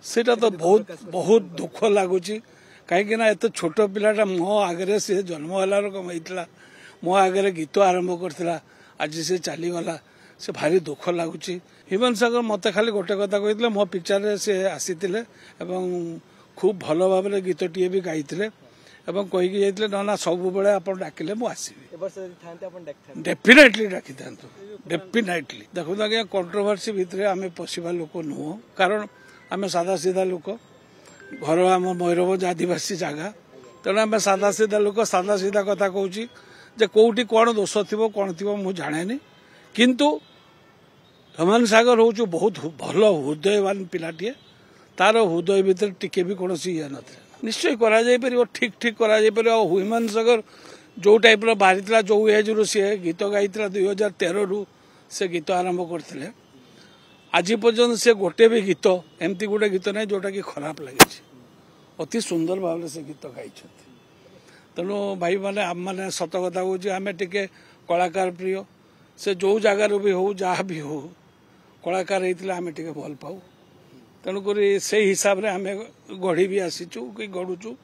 सेटा तो बहुत बहुत दुख लगुच कहीं एत छोट पिलाटा मो आगे सी जन्म है कम होता मो आगे गीत आरंभ करता आज से चलीगला से भारी दुख लगुच ह्यूमन सागर मत खाली गोटे कथा कहते मो पिक्चर से आसी खूब भल भाव गीत टी भी गाई कहीकि जाइए ना सब बेले आप डाकिले मुझे डेफिनेटली डाकी था डेफिनेटली देखो आज्ञा कंट्रोवर्सी भितर आम पशिबा लोक नुह कारण आम सादा सीधा लोक घर आम मयूरभंज आदिवासी जगह तेणु आम सादा सीधा लोक सादा सीधा कथा कहूँ जे कौटी कौन दोष थी कौन थी मुझे जाने किंतु ह्यूमन सागर हूँ बहुत भल हृदयवान पिलाटीए तार हृदय भितर टिके भी कौन ये ना निश्चय कर ठीक ठीक कर ह्यूमन सागर जो टाइप बाहरी जो एज रु सी गीत गाई 2013 रु से गीत आरंभ करते आज पर्यंत से गोटे भी गीत एमती गोटे गीत ना जोटा कि खराब लगे अति सुंदर भाव से गीत गाई तेणु भाई मैंने आम मैंने सत कथा कह आम टे कलाकार प्रिय से जो जगार भी हो जहाँ भी हो कलाकार होते आम टे भल पाऊ तेणुक से हिसाब से आम गढ़ी भी आसीचु कि गढ़ुचु।